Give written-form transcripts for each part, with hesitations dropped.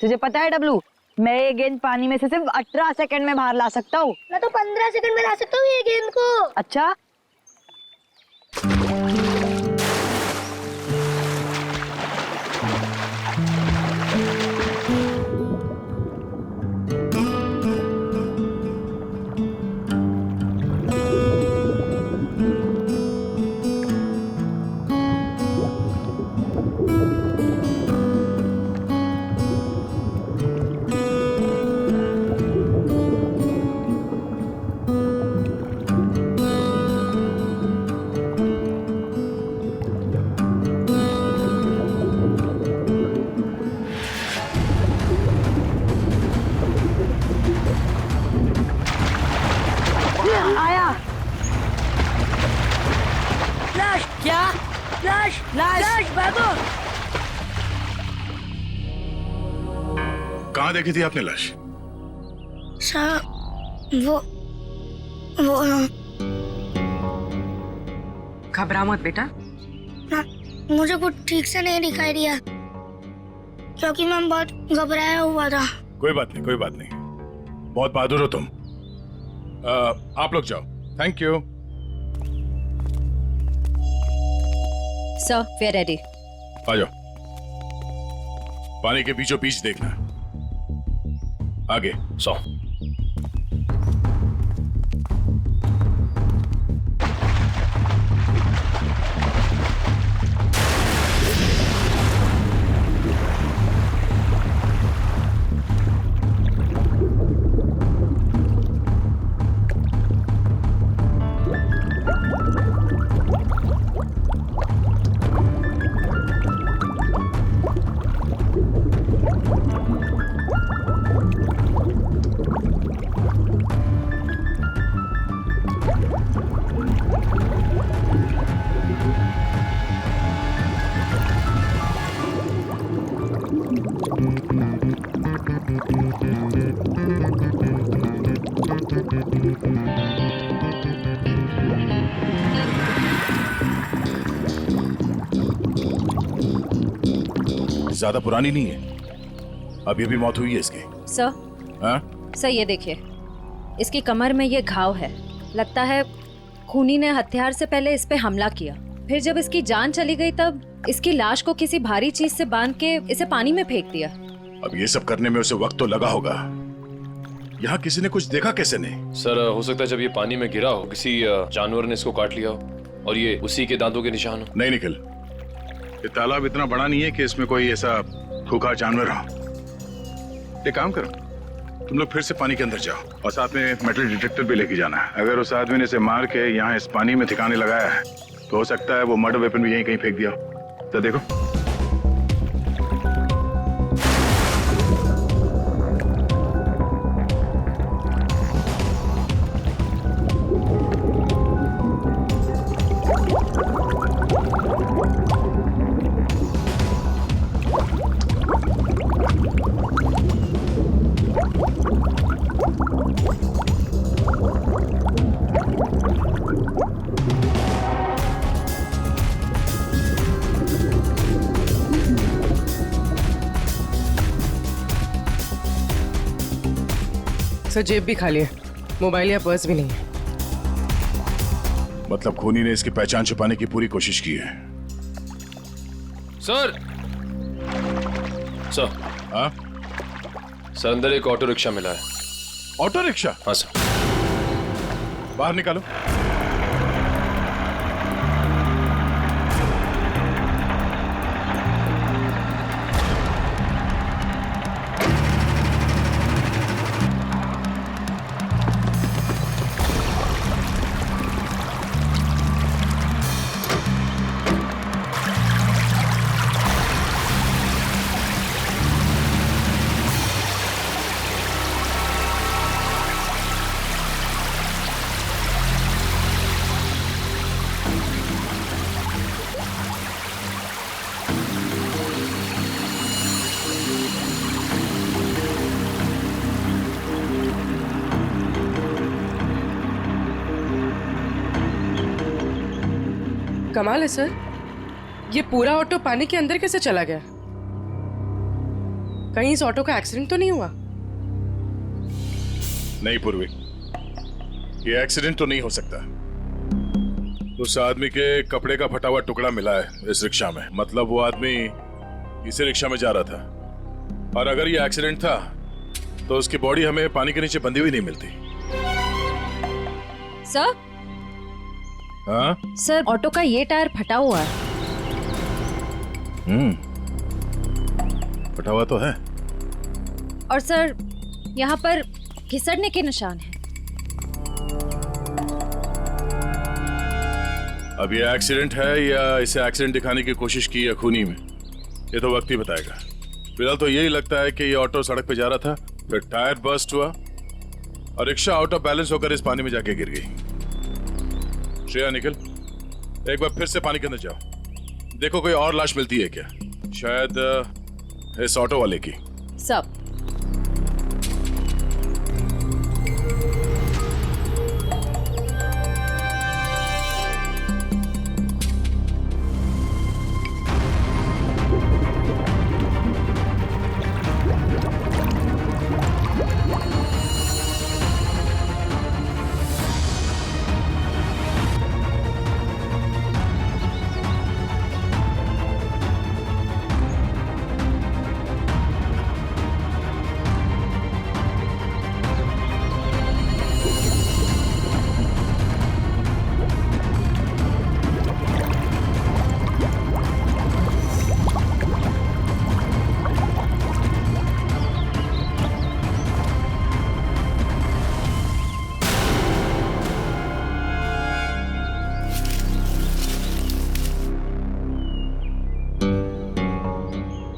तुझे पता है डब्लू, मैं ये गेंद पानी में से सिर्फ 18 सेकंड में बाहर ला सकता हूँ। मैं तो 15 सेकंड में ला सकता हूँ ये गेंद को। अच्छा, आया। फ्लैश क्या? Flash flash! फ्लैश भागो। कहाँ देखी थी आपने लाश? सर वो घबरा मत बेटा। ना, मुझे कुछ ठीक से नहीं दिखाई दिया क्योंकि मैं बहुत घबराया हुआ था। कोई बात नहीं, कोई बात नहीं। बहुत बहादुर हो तुम। आप लोग जाओ। Thank you. Sir, we are ready. आ जाओ। पानी के बीचों बीच देखना। आगे 100। ज्यादा पुरानी नहीं है, अभी अभी मौत हुई है इसकी। सर, हाँ? सर ये देखिए, इसकी कमर में ये घाव है। लगता है खूनी ने हथियार से पहले इस पे हमला किया, फिर जब इसकी जान चली गई तब इसकी लाश को किसी भारी चीज से बांध के इसे पानी में फेंक दिया। अब ये सब करने में उसे वक्त तो लगा होगा। यहाँ किसी ने कुछ देखा कैसे नहीं? सर हो सकता है जब ये पानी में गिरा हो किसी जानवर ने इसको काट लिया हो और ये उसी के दांतों के निशान हो। नहीं निखिल, ये तालाब इतना बड़ा नहीं है कि इसमें कोई ऐसा खूंखार जानवर हो। एक काम करो, तुम लोग फिर से पानी के अंदर जाओ और साथ में मेटल डिटेक्टर भी लेके जाना। अगर उस आदमी ने इसे मार के यहाँ इस पानी में ठिकाने लगाया है तो हो सकता है वो मर्डर वेपन भी यहीं कहीं फेंक दिया हो। तो देखो। सर जेब भी खाली है, मोबाइल या पर्स भी नहीं है। मतलब खूनी ने इसकी पहचान छुपाने की पूरी कोशिश की है। सर सर हाँ? सर अंदर एक ऑटो रिक्शा मिला है। Auto rickshaw? हाँ सर। बाहर निकालो। कमाल है सर, ये पूरा ऑटो पानी के अंदर कैसे चला गया? कहीं इस ऑटो का एक्सीडेंट तो नहीं हुआ? नहीं पूर्वी, ये एक्सीडेंट तो नहीं हो सकता। उस आदमी के कपड़े का फटा हुआ टुकड़ा मिला है इस रिक्शा में, मतलब वो आदमी इसी रिक्शा में जा रहा था। और अगर ये एक्सीडेंट था तो उसकी बॉडी हमें पानी के नीचे बंधी हुई नहीं मिलती। सर, हाँ? सर ऑटो का ये टायर फटा हुआ है। फटा हुआ तो है। और सर यहाँ पर घिसड़ने के निशान हैं। अब ये एक्सीडेंट है या इसे एक्सीडेंट दिखाने की कोशिश की है खूनी में, ये तो वक्त ही बताएगा। फिलहाल तो यही लगता है कि ये ऑटो सड़क पे जा रहा था, फिर टायर बर्स्ट हुआ और रिक्शा आउट ऑफ बैलेंस होकर इस पानी में जाके गिर गई। श्रेया निकल, एक बार फिर से पानी के अंदर जाओ, देखो कोई और लाश मिलती है क्या, शायद इस ऑटो वाले की। सब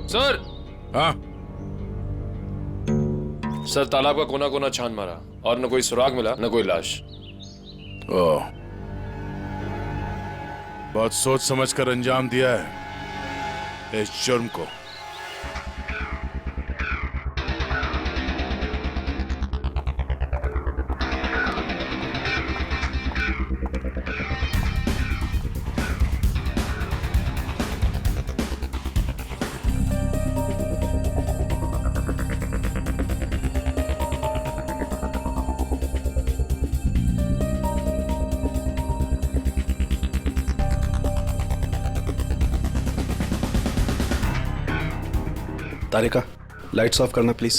सर। हाँ? सर तालाब का कोना कोना छान मारा और न कोई सुराग मिला न कोई लाश। ओह, बहुत सोच समझ कर अंजाम दिया है इस जुर्म को। तारिका, लाइट्स ऑफ करना प्लीज।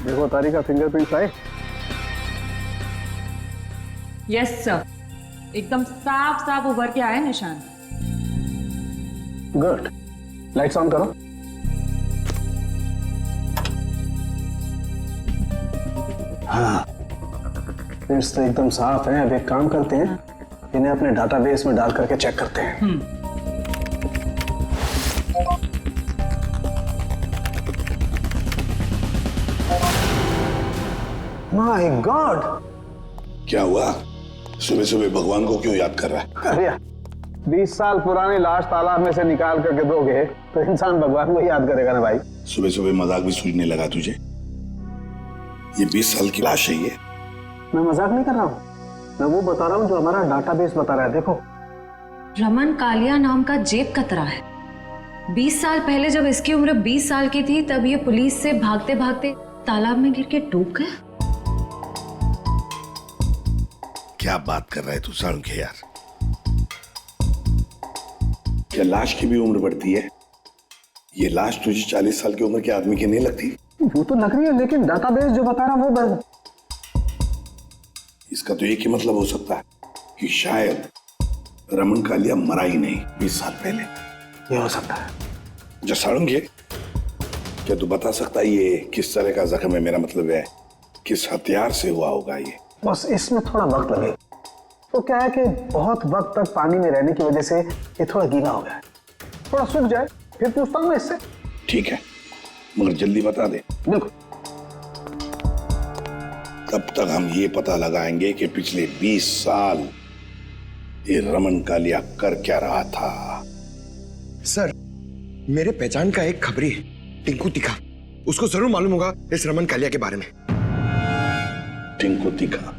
देखो तारिका, फिंगरप्रिंट्स आए। यस सर, एकदम साफ साफ उभर के आए निशान। गुड, लाइट्स ऑन करो। हाँ, प्रिंट्स तो एकदम साफ हैं। अब एक काम करते हैं, इन्हें अपने डाटाबेस में डाल करके चेक करते हैं। My God! क्या हुआ? सुबह सुबह भगवान को क्यों याद कर रहा है? अरे 20 साल पुरानी लाश तालाब में से निकाल करके दोगे तो इंसान भगवान को याद करेगा ना भाई। सुबह सुबह मजाक भी सूझने लगा तुझे? ये 20 साल की लाश है ये। मैं मजाक नहीं कर रहा हूँ, मैं वो बता रहा हूँ जो हमारा डाटाबेस बता रहा है। देखो, रमन कालिया नाम का जेब कतरा है। 20 साल पहले जब इसकी उम्र 20 साल की थी तब ये पुलिस से भागते भागते तालाब में गिर के डूब गए। क्या बात कर रहा है तू साळुंखे यार? क्या लाश की भी उम्र बढ़ती है? ये लाश तुझे 40 साल की उम्र के आदमी की नहीं लगती? वो तो लग रही है, लेकिन डाटाबेस जो बता रहा है वो बस। इसका तो एक ही मतलब हो सकता है कि शायद रमन कालिया मरा ही नहीं 20 साल पहले। ये हो सकता है। जो साळुंखे, क्या तू बता सकता है ये किस तरह का जख्म है? मेरा मतलब है किस हथियार से हुआ होगा ये? बस इसमें थोड़ा वक्त लगेगा। तो क्या है कि बहुत वक्त तक पानी में रहने की वजह से ये थोड़ा गीला हो गया है। थोड़ा सूख जाए फिर पूछता हूँ मैं इससे। ठीक है, मगर जल्दी बता दे। देखो, तब तक हम ये पता लगाएंगे कि पिछले 20 साल ये रमन कालिया कर क्या रहा था। सर, मेरे पहचान का एक खबरी है, टिंकू तिखा। उसको जरूर मालूम होगा इस रमन कालिया के बारे में। टिंकू तीखा।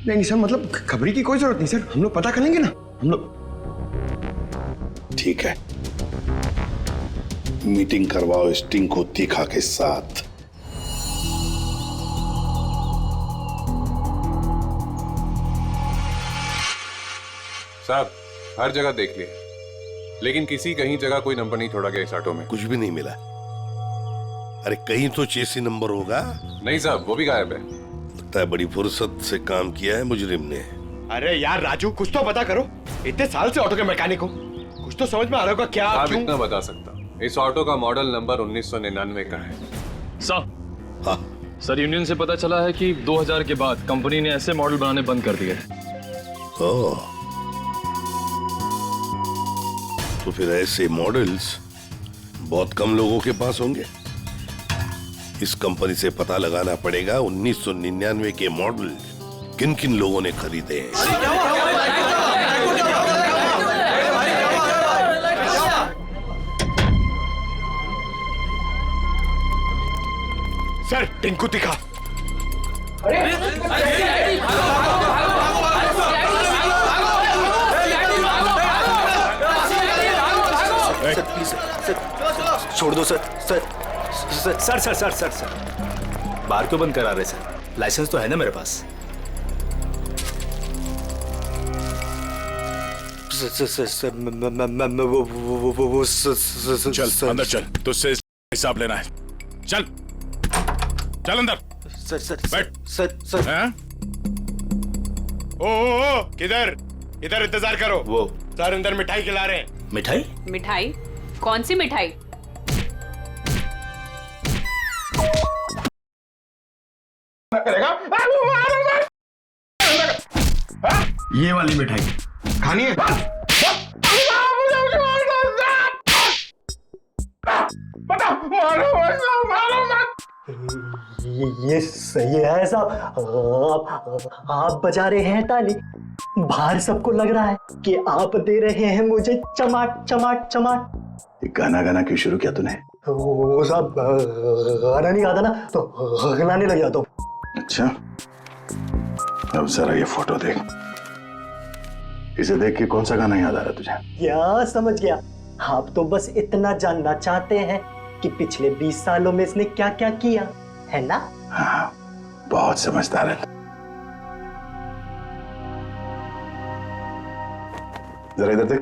नहीं सर, मतलब खबरी की कोई जरूरत नहीं सर, हम लोग पता कर लेंगे ना हम लोग। ठीक है, मीटिंग करवाओ इस टिंकू तीखा के साथ। साहब हर जगह देख लिए, लेकिन किसी कहीं जगह कोई नंबर नहीं छोड़ा गया इस ऑटो में। कुछ भी नहीं मिला। अरे कहीं तो चेसी नंबर होगा। नहीं साहब, वो भी गायब है। लगता है बड़ी फुर्सत से काम किया है मुजरिम ने। अरे यार राजू, कुछ तो पता करो, इतने साल से ऑटो के मैकेनिक हो, कुछ तो समझ में आ रहा होगा क्या आप क्यों? इतना बता सकता, इस ऑटो का मॉडल नंबर 1999 का है। हाँ सर, यूनियन से पता चला है कि 2000 के बाद कंपनी ने ऐसे मॉडल बनाने बंद कर दिए। ओह, तो फिर ऐसे मॉडल्स बहुत कम लोगों के पास होंगे। इस कंपनी से पता लगाना पड़ेगा 1999 के मॉडल किन किन लोगों ने खरीदे हैं। सर टिंकू तीखा। छोड़ दो सर। सर बार क्यों बंद करा रहे सर? लाइसेंस तो है ना मेरे पास। सर चल अंदर चल, तुझसे हिसाब लेना है। चल चल अंदर। बैठ। सर हैं? ओ किधर? इधर इंतजार करो। वो सर अंदर मिठाई खिला रहे हैं। मिठाई? मिठाई? कौन सी मिठाई? ये वाली मिठाई खानी है? ये सही है साहब। आप बजा रहे हैं ताली, बाहर सबको लग रहा है कि आप दे रहे हैं मुझे चमाट चमाट चमाट। ये गाना गाना क्यों शुरू किया तूने? वो साहब गाना नहीं आता ना तो गाने लग जाता हूँ। अच्छा, अब जरा ये फोटो देख। इसे देख के कौन सा गाना याद आ रहा है तुझे? क्या समझ गया? आप तो बस इतना जानना चाहते हैं कि पिछले 20 सालों में इसने क्या क्या किया है ना? हाँ, बहुत समझदार है। जरा इधर देख।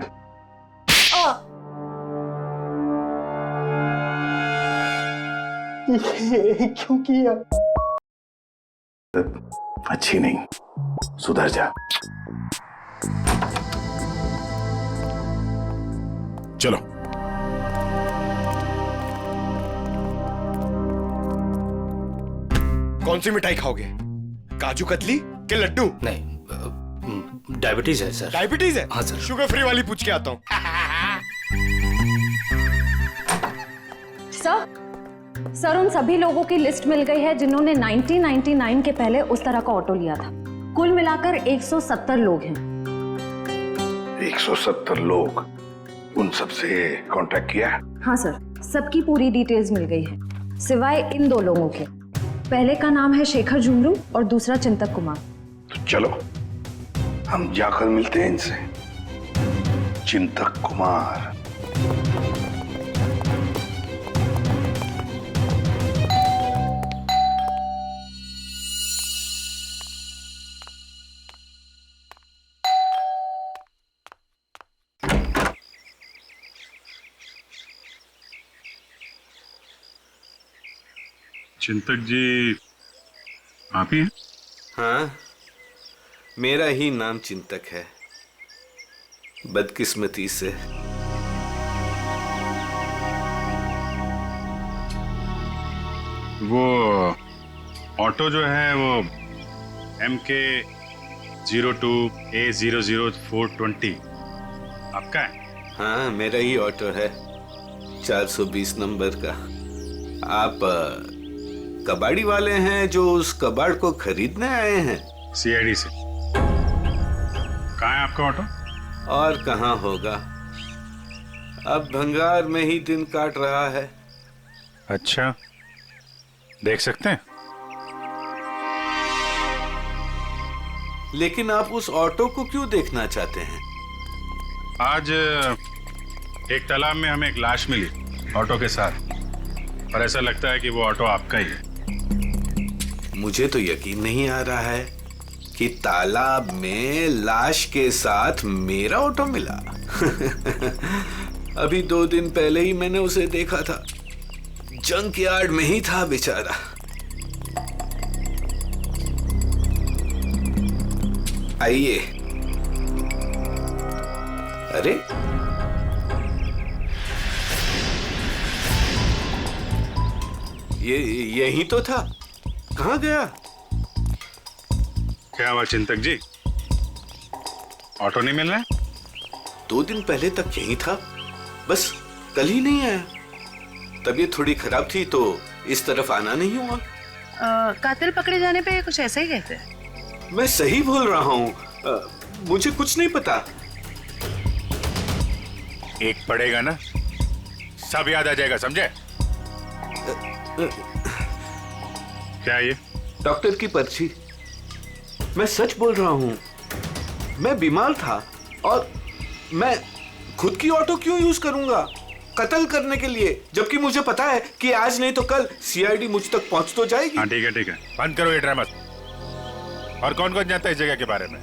ये क्यों किया? अच्छी नहीं, सुधर जा। चलो। कौन सी मिठाई खाओगे? काजू कतली के लड्डू? नहीं, डायबिटीज है सर। डायबिटीज है? हाँ सर। शुगर फ्री वाली पूछ के आता हूँ। सर उन सभी लोगों की लिस्ट मिल गई है जिन्होंने 1999 के पहले उस तरह का ऑटो लिया था। कुल मिलाकर 170 लोग हैं। 170 लोग? उन सबसे कांटेक्ट किया? हाँ सर, सबकी पूरी डिटेल्स मिल गई है सिवाय इन 2 लोगों के। पहले का नाम है शेखर झुमरू और दूसरा चिंतक कुमार। तो चलो हम जाकर मिलते हैं इनसे। चिंतक कुमार। चिंतक जी आप ही हैं? हाँ, मेरा ही नाम चिंतक है। बदकिस्मती से वो ऑटो जो है वो MK 02A00420 आपका है? हाँ, मेरा ही ऑटो है, 420 नंबर का। आप कबाड़ी वाले हैं जो उस कबाड़ को खरीदने आए हैं? CID से। कहाँ है आपका ऑटो? और कहाँ होगा, अब भंगार में ही दिन काट रहा है। अच्छा, देख सकते हैं? लेकिन आप उस ऑटो को क्यों देखना चाहते हैं? आज एक तालाब में हमें एक लाश मिली ऑटो के साथ, और ऐसा लगता है कि वो ऑटो आपका ही है। मुझे तो यकीन नहीं आ रहा है कि तालाब में लाश के साथ मेरा ऑटो मिला। अभी 2 दिन पहले ही मैंने उसे देखा था, जंक यार्ड में ही था बेचारा। आइए। अरे यही तो था, कहाँ गया? क्या हुआ चिंतक जी, ऑटो नहीं मिल रहा है? 2 दिन पहले तक यही था, बस कल ही नहीं आया। तबीयत थोड़ी खराब थी तो इस तरफ आना नहीं हुआ। कातिल पकड़े जाने पे कुछ ऐसा ही कहते हैं। मैं सही बोल रहा हूँ, मुझे कुछ नहीं पता। एक पड़ेगा ना, सब याद आ जाएगा, समझे? क्या ये? डॉक्टर की पर्ची। मैं सच बोल रहा हूँ, मैं बीमार था और मैं खुद की ऑटो क्यों यूज करूंगा कत्ल करने के लिए, जबकि मुझे पता है कि आज नहीं तो कल सीआईडी मुझ तक पहुंच तो जाएगी। हाँ ठीक है ठीक है, बंद करो ये ड्रामा। और कौन कौन जानता है इस जगह के बारे में?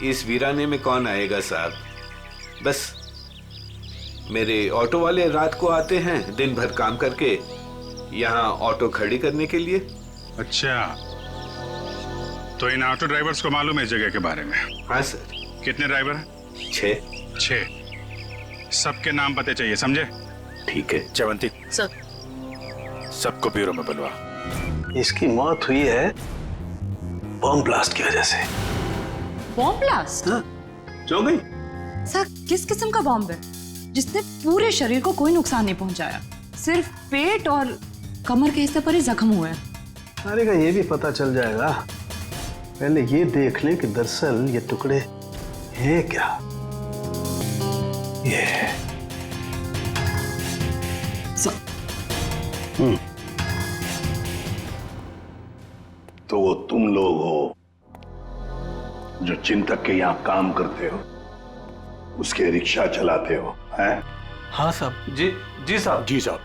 इस वीराने में कौन आएगा साहब, बस मेरे ऑटो वाले रात को आते हैं दिन भर काम करके यहाँ ऑटो खड़ी करने के लिए। अच्छा, तो इन ऑटो ड्राइवर्स को मालूम है इस जगह के बारे में? हाँ सर। कितने ड्राइवर हैं? 6। सबके नाम पते चाहिए, समझे? ठीक है। चवंती सर, सबको ब्यूरो में बुलवा। इसकी मौत हुई है बॉम्ब ब्लास्ट की वजह से। Bomb blast? जो गई? सर, किस किस्म का बॉम्ब है जिसने पूरे शरीर को कोई नुकसान नहीं पहुंचाया, सिर्फ पेट और कमर के हिस्से पर ही जख्म हुए हैं। अरे का ये भी पता चल जाएगा, पहले ये देख लें कि दरअसल ये टुकड़े हैं क्या। ये तो वो तुम लोग हो जो चिंतक के यहाँ काम करते हो, उसके रिक्शा चलाते हो, हैं? हाँ साहब। जी साहब। जी साहब।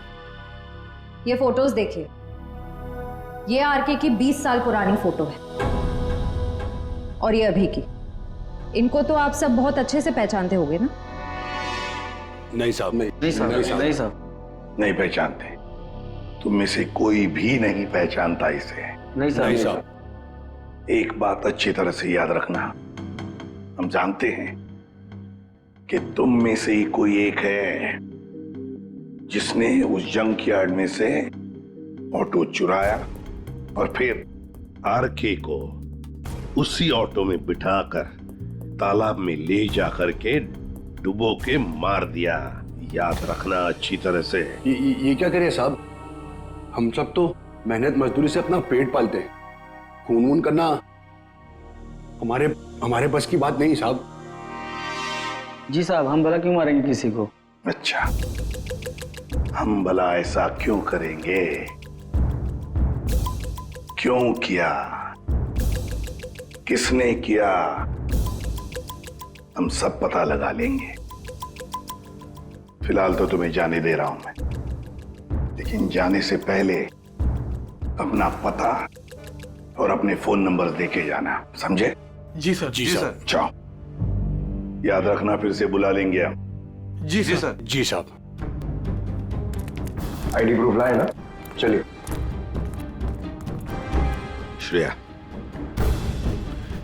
ये फोटोज देखिए, ये आरके की 20 साल पुरानी फोटो है और ये अभी की। इनको तो आप सब बहुत अच्छे से पहचानते होंगे ना? नहीं साहब, नहीं साहब। नहीं पहचानते। तुम में से कोई भी नहीं पहचानता इसे। नहीं साहब। एक बात अच्छी तरह से याद रखना, हम जानते हैं कि तुम में से ही कोई एक है जिसने उस जंक यार्ड में से ऑटो चुराया और फिर आरके को उसी ऑटो में बिठाकर तालाब में ले जाकर के डुबो के मार दिया। याद रखना अच्छी तरह से। ये क्या करें साहब, हम सब तो मेहनत मजदूरी से अपना पेट पालते हैं, खून वून करना हमारे बस की बात नहीं साहब। जी साहब, हम भला क्यों मारेंगे किसी को? अच्छा, हम भला ऐसा क्यों करेंगे? क्यों किया, किसने किया, हम सब पता लगा लेंगे। फिलहाल तो तुम्हें जाने दे रहा हूं मैं, लेकिन जाने से पहले अपना पता और अपने फोन नंबर देके जाना, समझे? जी सर। जी सर। जाओ, याद रखना फिर से बुला लेंगे हम। जी सर। जी साहब। आईडी प्रूफ लाए ना? चलिए। श्रेया,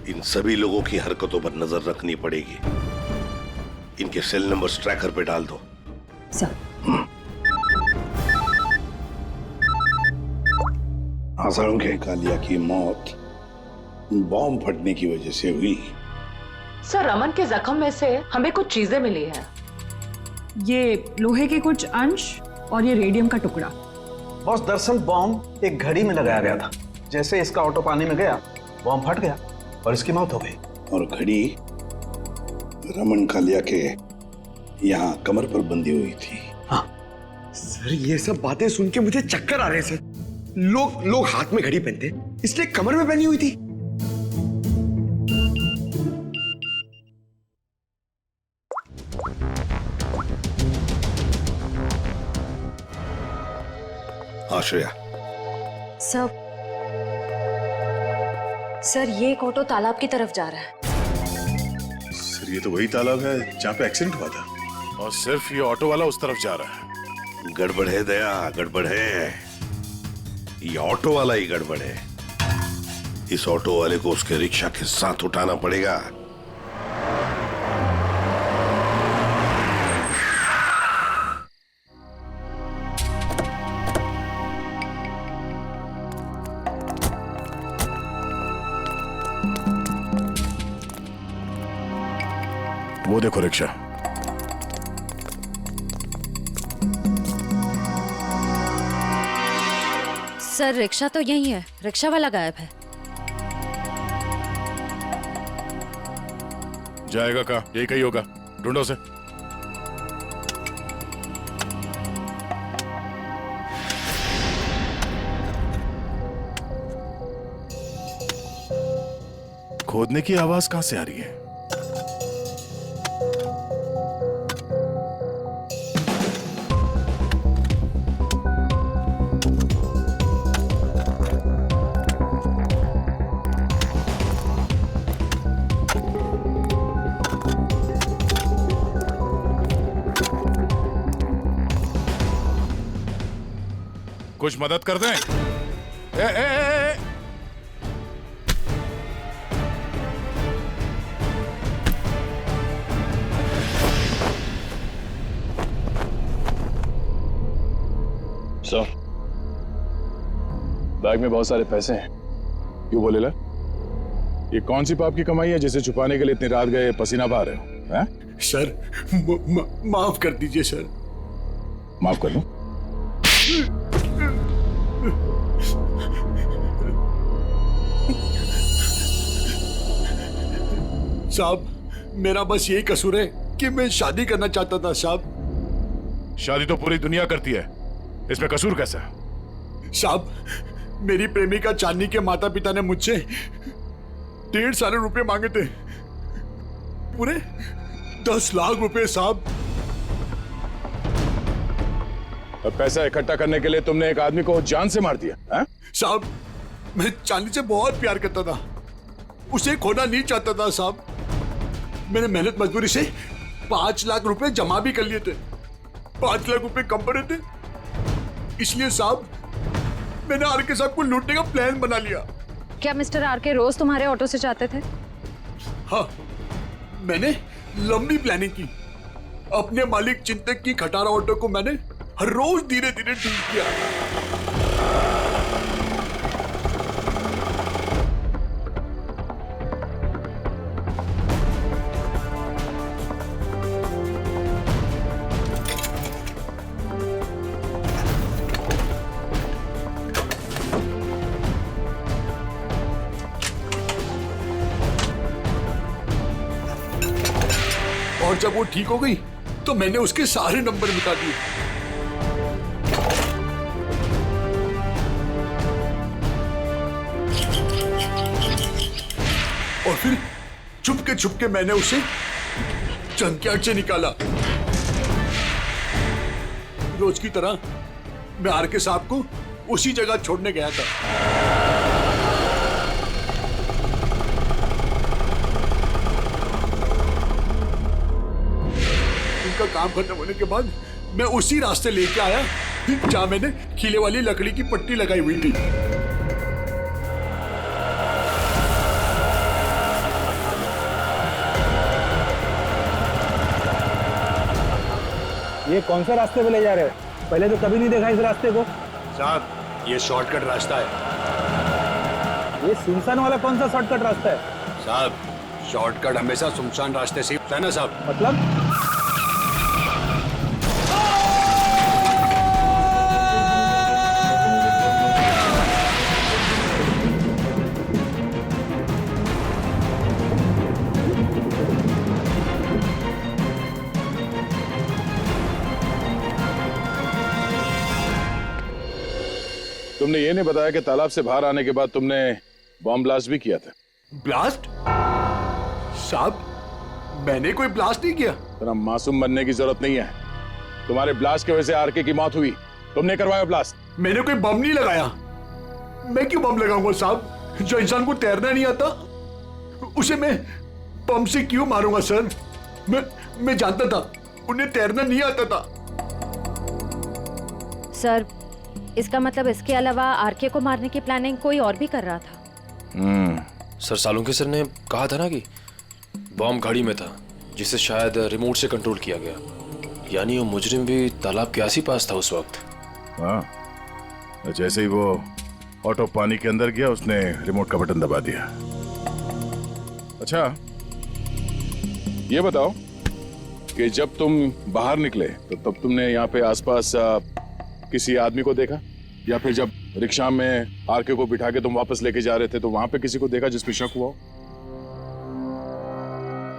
इन सभी लोगों की हरकतों पर नजर रखनी पड़ेगी। इनके सेल नंबर्स ट्रैकर पे डाल दो। सर। आसाराम के कालिया की मौत बॉम्ब फटने की वजह से हुई। सर, रमन के जख्म में से हमें कुछ चीजें मिली हैं। ये लोहे के कुछ अंश और ये रेडियम का टुकड़ा। बॉस, दरअसल बॉम्ब एक घड़ी में लगाया गया था। जैसे इसका ऑटो पानी में गया, बॉम्ब फट गया और इसकी मौत हो गई। और घड़ी रमन कालिया के यहाँ कमर पर बंधी हुई थी। हाँ सर, ये सब बातें सुन के मुझे चक्कर आ रहे हैं सर। लोग हाथ में घड़ी पहनते, इसलिए कमर में पहनी हुई थी। आश्रया, सर ये एक ऑटो तालाब की तरफ जा रहा है। सर ये तो वही तालाब है जहाँ पे एक्सीडेंट हुआ था, और सिर्फ ये ऑटो वाला उस तरफ जा रहा है। गड़बड़ है दया, गड़बड़ है। ये ऑटो वाला ही गड़बड़ है। इस ऑटो वाले को उसके रिक्शा के साथ उठाना पड़ेगा। वो देखो रिक्शा। सर रिक्शा तो यही है, रिक्शा वाला गायब है। जाएगा कहाँ? यही कहीं होगा, ढूंढो उसे। खोदने की आवाज कहां से आ रही है? कुछ मदद कर दें? ए। सर, बैग में बहुत सारे पैसे हैं। क्यों बोले ला? ये कौन सी पाप की कमाई है जिसे छुपाने के लिए इतनी रात गए पसीना बहा रहे हो? हैं? सर माफ कर दीजिए सर। माफ कर लो। साहब मेरा बस यही कसूर है कि मैं शादी करना चाहता था साहब। शादी तो पूरी दुनिया करती है, इसमें कसूर कैसा? साहब मेरी प्रेमिका चांदनी के माता पिता ने मुझसे 1.5 साल रुपए मांगे थे, पूरे 10 लाख रुपए साहब। अब पैसा इकट्ठा करने के लिए तुमने एक आदमी को जान से मार दिया? साहब मैं चांदनी से बहुत प्यार करता था, उसे खोना नहीं चाहता था साहब। मैंने मेहनत मजदूरी से 5 लाख रुपए जमा भी कर लिए थे, 5 लाख रुपए कम पड़े थे, इसलिए साहब मैंने आरके साहब को लूटने का प्लान बना लिया। क्या मिस्टर आरके रोज तुम्हारे ऑटो से जाते थे? हाँ, मैंने लंबी प्लानिंग की। अपने मालिक चिंतक की खटारा ऑटो को मैंने हर रोज धीरे धीरे ठीक किया। और जब वो ठीक हो गई तो मैंने उसके सारे नंबर मिटा दिए। और फिर छुपके मैंने उसे जंकयार्ड से निकाला। रोज की तरह मैं आरके साहब को उसी जगह छोड़ने गया था। उनका काम खत्म होने के बाद मैं उसी रास्ते लेके आया जहां मैंने खीले वाली लकड़ी की पट्टी लगाई हुई थी। ये कौन सा रास्ते पे ले जा रहे हो? पहले तो कभी नहीं देखा इस रास्ते को। साहब ये शॉर्टकट रास्ता है। ये सुनसान वाला कौन सा शॉर्टकट रास्ता है? साहब शॉर्टकट हमेशा सुनसान रास्ते से होता है ना साहब। मतलब? तुमने ये नहीं बताया कि तालाब से बाहर आने के बाद तुमने बॉम्ब ब्लास्ट भी किया था। ब्लास्ट? साहब मैंने कोई ब्लास्ट नहीं किया। तेरा मासूम बनने की जरूरत नहीं है। तुम्हारे ब्लास्ट की वजह से आरके की मौत हुई, तुमने करवाया ब्लास्ट? मैंने कोई बम नहीं लगाया। मैं क्यों बम लगाऊंगा साहब? जो इंसान को तैरना नहीं आता उसे मैं बम से क्यों मारूंगा सर? मैं जानता था उन्हें तैरना नहीं आता था। सर, इसका मतलब इसके अलावा आरके को मारने की प्लानिंग कोई और भी कर रहा था। सर, सालुंके सर ने कहा था ना कि बॉम्ब गाड़ी में था, जिसे शायद रिमोट से कंट्रोल किया गया। यानी वो मुजरिम भी तालाब के आस ही पास था उस वक्त। हाँ, जैसे ही वो ऑटो पानी के अंदर गया उसने रिमोट का बटन दबा दिया। अच्छा, ये बताओ कि जब तुम बाहर निकले तो तब तुमने यहाँ पे आसपास किसी आदमी को देखा, या फिर जब रिक्शा में आरके को बिठा के तुम वापस लेके जा रहे थे तो वहां पे किसी को देखा जिस पे शक हुआ हो?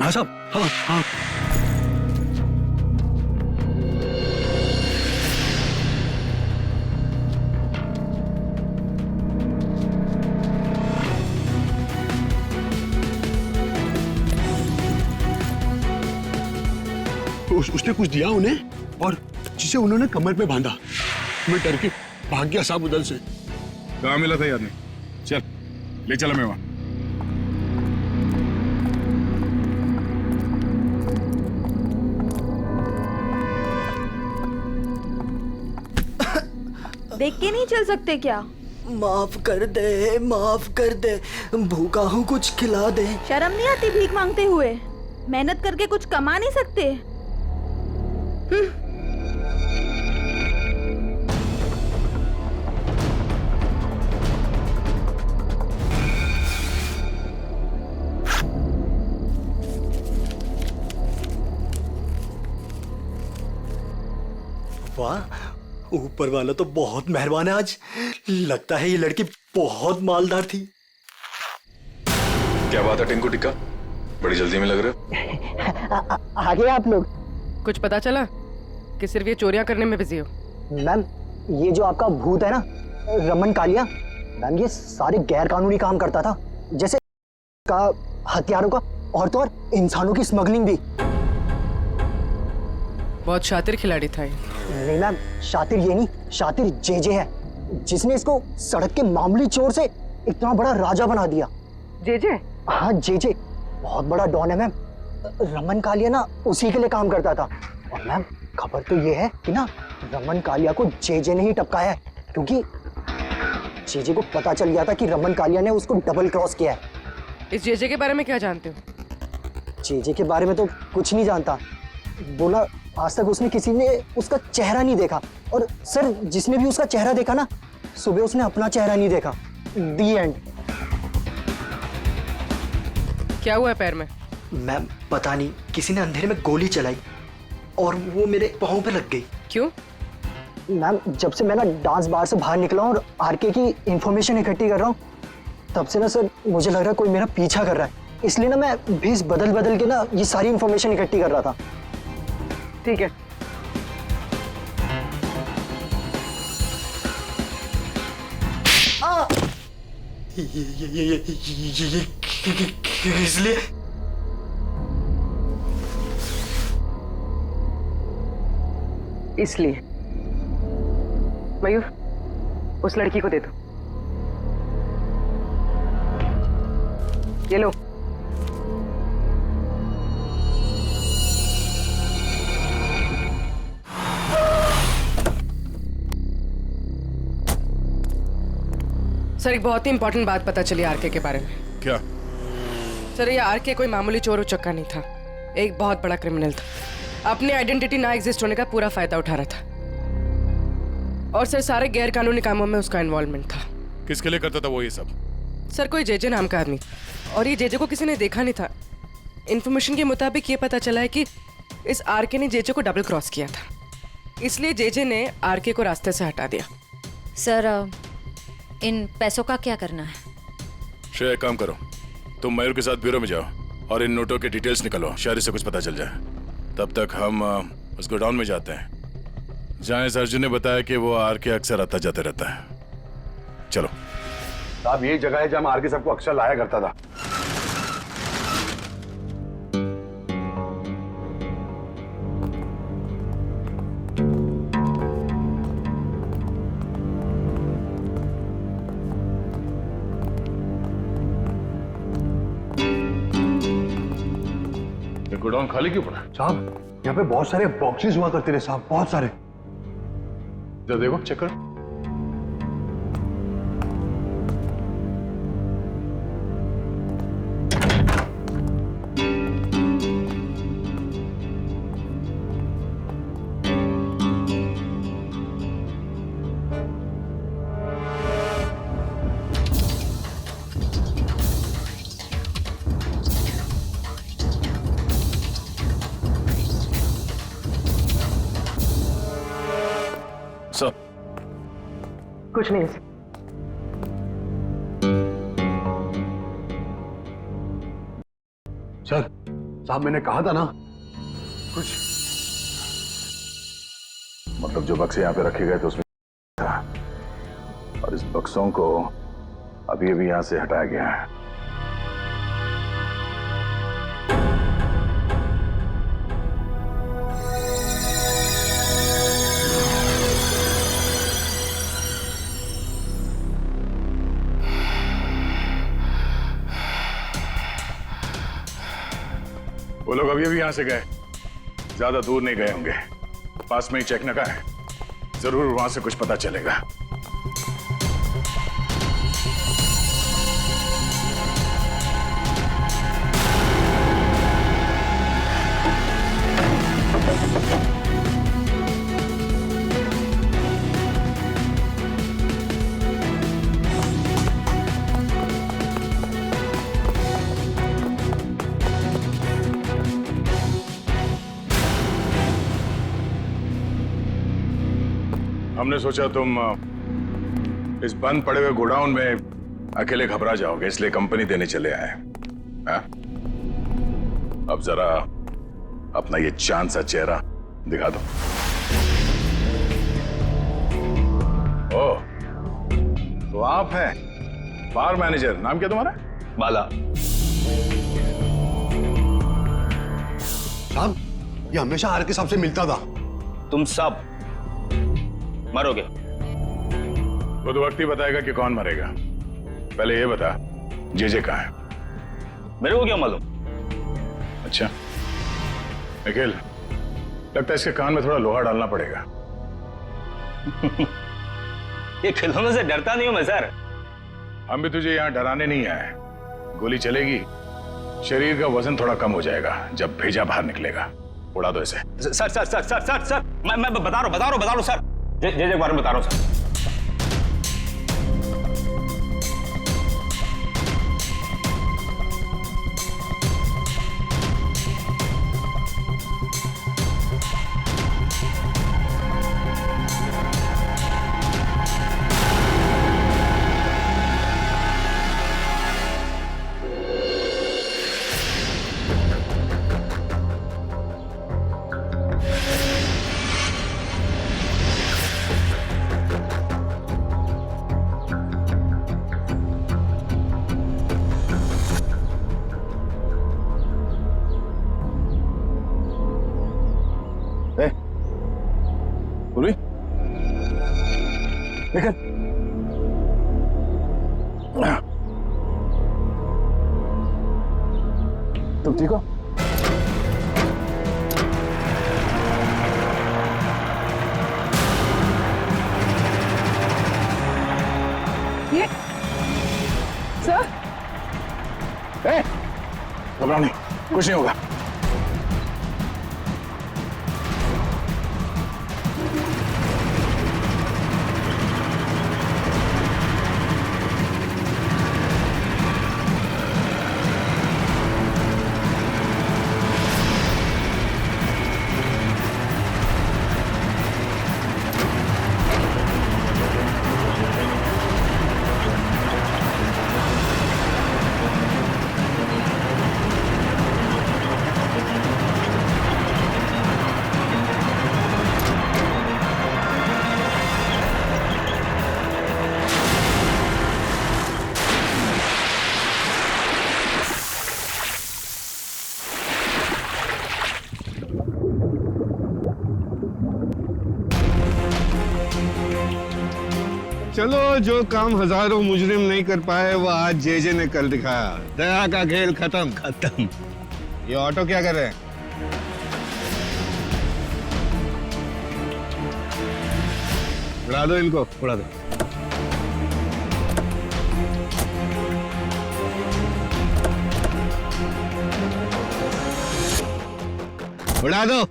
हाँ साहब, हाँ हाँ। उसने कुछ दिया उन्हें और जिसे उन्होंने कमर पे बांधा। मैं डर के भाग गया साहब उधर से। कहाँ मिला था ये आदमी? चल ले चला मैं वहां। देख के नहीं चल सकते क्या? माफ कर दे, माफ कर दे, भूखा हूँ, कुछ खिला दे। शर्म नहीं आती भीख मांगते हुए? मेहनत करके कुछ कमा नहीं सकते? वाह, ऊपर वाला तो बहुत मेहरबान है आज। लगता है ये लड़की बहुत मालदार थी। क्या बात है टिंकू टिक्का, बड़ी जल्दी में लग रहे हो। आगे आप लोग। कुछ पता चला कि सिर्फ ये चोरियां करने में बिजी हो? मैम, ये जो आपका भूत है ना, रमन कालिया, मैम ये सारे गैर कानूनी काम करता था, जैसे का हथियारों का और तो और इंसानों की स्मगलिंग भी। बहुत शातिर खिलाड़ी था ये। नहीं मैम, शातिर ये नहीं, शातिर जेजे है, जिसने इसको सड़क के मामूली चोर से इतना बड़ा राजा बना दिया। जेजे? हाँ जेजे, बहुत बड़ा डॉन है मैम। रमन कालिया ना उसी के लिए काम करता था। और मैम खबर तो ये है कि ना रमन कालिया को जेजे ने ही टपकाया है, क्योंकि जेजे को पता चल गया था कि रमन कालिया ने उसको डबल क्रॉस किया है। इस जेजे के बारे में क्या जानते हो? जेजे के बारे में तो कुछ नहीं जानता। बोला आज तक उसने किसी ने उसका चेहरा नहीं देखा, और सर जिसने भी उसका चेहरा देखा ना, सुबह उसने अपना चेहरा नहीं देखा। दी एंड। क्या हुआ है पैर में? मैम पता नहीं, किसी ने अंधेरे में गोली चलाई और वो मेरे पाँव पे लग गई। क्यों? मैम जब से मैं ना डांस बार से बाहर निकला और आरके की इंफॉर्मेशन इकट्ठी कर रहा हूँ, तब से ना सर मुझे लग रहा है कोई मेरा पीछा कर रहा है। इसलिए ना मैं भेस बदल बदल के ना ये सारी इंफॉर्मेशन इकट्ठी कर रहा था। ठीक है। इसलिए इसलिए मयूर, उस लड़की को दे दो। ये लो। सर, एक बहुत ही इंपॉर्टेंट बात पता चली आरके के बारे में। क्या? सर, ये आरके कोई मामूली चोर उचक्का नहीं था, एक बहुत बड़ा क्रिमिनल था। अपनी आइडेंटिटी ना एग्जिस्ट होने का पूरा फायदा उठा रहा था। और सर सारे गैर कानूनी कामों में उसका इन्वॉल्वमेंट था। किसके लिए करता था वो ये सब? सर कोई जेजे नाम का आदमी, और ये जेजे को किसी ने देखा नहीं था। इन्फॉर्मेशन के मुताबिक ये पता चला है कि इस आरके ने जेजे को डबल क्रॉस किया था, इसलिए जेजे ने आरके को रास्ते से हटा दिया। सर इन पैसों का क्या करना है? श्रेया, एक काम करो, तुम मयूर के साथ ब्यूरो में जाओ और इन नोटों के डिटेल्स निकलो, शायद से कुछ पता चल जाए। तब तक हम उस गोडाउन में जाते हैं जहाँ इस अर्जुन ने बताया कि वो आरके अक्सर आता जाता रहता है। चलो साहब, यही जगह है जहाँ आरके सबको अक्सर लाया करता था। गोडाउन खाली क्यों पड़ा? साहब यहाँ पे बहुत सारे बॉक्सेस हुआ करते थे साहब, बहुत सारे। जरा देखो, चेक करो। सर, कुछ नहीं। सर साहब मैंने कहा था ना कुछ। मतलब जो बक्से यहाँ पे रखे गए थे उसमें था, और इस बक्सों को अभी अभी यहाँ से हटाया गया है। वो लोग अभी अभी यहां से गए, ज्यादा दूर नहीं गए होंगे, पास में ही चेक नका है, जरूर वहां से कुछ पता चलेगा। हमने सोचा तुम इस बंद पड़े हुए गोडाउन में अकेले घबरा जाओगे, इसलिए कंपनी देने चले आए। हाँ? अब जरा अपना ये चांद सा चेहरा दिखा दो। ओह, तो आप हैं बार मैनेजर, नाम क्या तुम्हारा? बाला। साहब ये हमेशा आर के साहब से मिलता था। तुम सब मरोगे। वो तो वक्त ही बताएगा कि कौन मरेगा। पहले ये बता, जे कहाँ है? मेरे को क्या मालूम? अच्छा निखिल, लगता है इसके कान में थोड़ा लोहा डालना पड़ेगा। ये खिलौनों से डरता नहीं हूं मैं सर। हम भी तुझे यहाँ डराने नहीं आए। गोली चलेगी, शरीर का वजन थोड़ा कम हो जाएगा जब भेजा बाहर निकलेगा। उड़ा दो इसे। Sir sir sir sir sir sir मैं बता रहा हूँ सर। जे के बारे में बता रहा हूँ सर। निकल। तुम ठीक हो? ये सर, घबराओ नहीं, कुछ नहीं होगा। चलो, जो काम हजारों मुजरिम नहीं कर पाए वो आज जे ने कर दिखाया। दया का खेल खत्म। खत्म। ये ऑटो क्या कर रहे हैं? उड़ा दो इनको, उड़ा दो। उड़ा दो।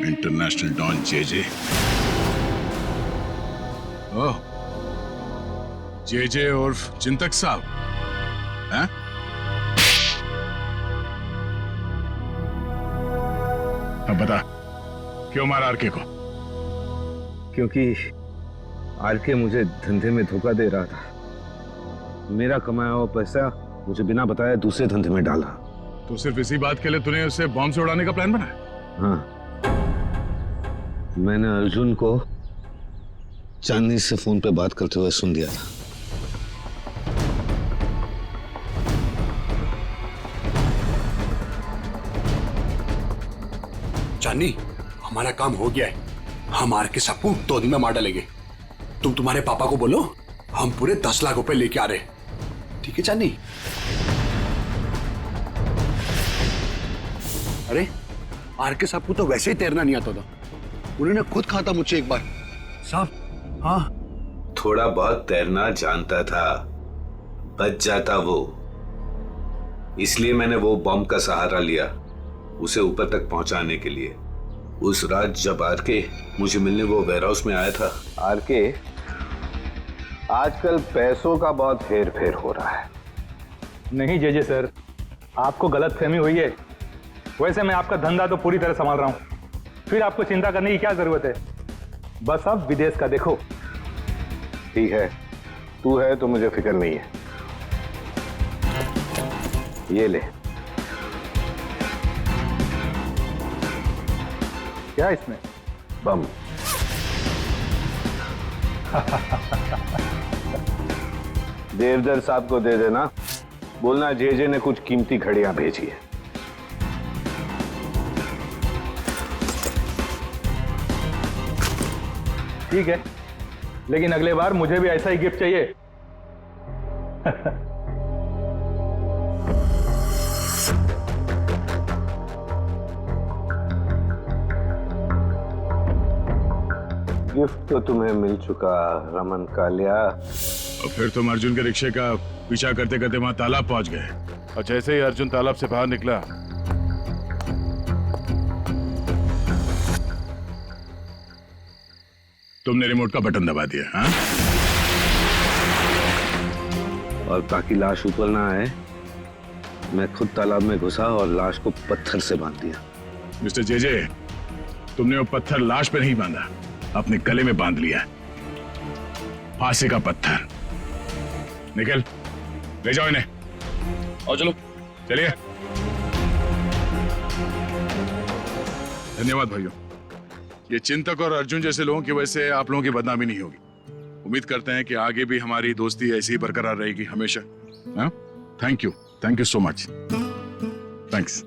International don JJ. Oh, JJ उर्फ चिंतक साहब हैं? अब बता, क्यों मारा आरके को? क्योंकि आरके मुझे धंधे में धोखा दे रहा था। मेरा कमाया हुआ पैसा मुझे बिना बताए दूसरे धंधे में डाला। तो सिर्फ इसी बात के लिए तूने उसे बॉम्ब से उड़ाने का प्लान बनाया? हाँ, मैंने अर्जुन को चांदनी से फोन पे बात करते हुए सुन लिया था। चांदनी, हमारा काम हो गया है। हम आर के सबको 2 दिन में मार डालेंगे। तुम तुम्हारे पापा को बोलो हम पूरे 10 लाख रुपए लेके आ रहे हैं। ठीक है चांदनी? अरे आर के सबको तो वैसे ही तैरना नहीं आता था। उन्होंने खुद कहा था मुझे एक बार, साहब हाँ थोड़ा बहुत तैरना जानता था, बच जाता वो। इसलिए मैंने वो बॉम्ब का सहारा लिया उसे ऊपर तक पहुंचाने के लिए। उस रात जब आरके मुझे मिलने वो वेयरहाउस में आया था। आरके, आजकल पैसों का बहुत हेर फेर हो रहा है। नहीं जेजे सर, आपको गलतफहमी हुई है। वैसे मैं आपका धंधा तो पूरी तरह संभाल रहा हूं, फिर आपको चिंता करने की क्या जरूरत है? बस आप विदेश का देखो। ठीक है, तू है तो मुझे फिक्र नहीं है। ये ले। क्या इसमें? बम। देवदर साहब को दे देना, बोलना जेजे ने कुछ कीमती घड़ियां भेजी है। ठीक है, लेकिन अगले बार मुझे भी ऐसा ही गिफ्ट चाहिए। गिफ्ट तो तुम्हें मिल चुका रमन कालिया। और फिर तुम अर्जुन के रिक्शे का पीछा करते करते वहां तालाब पहुंच गए, और जैसे ही अर्जुन तालाब से बाहर निकला तुमने रिमोट का बटन दबा दिया। हाँ? और ताकि लाश ऊपर ना आए, मैं खुद तालाब में घुसा और लाश को पत्थर से बांध दिया। मिस्टर जेजे, तुमने वो पत्थर लाश पे नहीं बांधा, अपने गले में बांध लिया। फांसी का पत्थर। निकल, ले जाओ इन्हें। और चलो, चलिए। धन्यवाद भाइयों। ये चिंतक और अर्जुन जैसे लोगों की वजह से आप लोगों की बदनामी नहीं होगी। उम्मीद करते हैं कि आगे भी हमारी दोस्ती ऐसी ही बरकरार रहेगी हमेशा। Thank you so much. Thanks.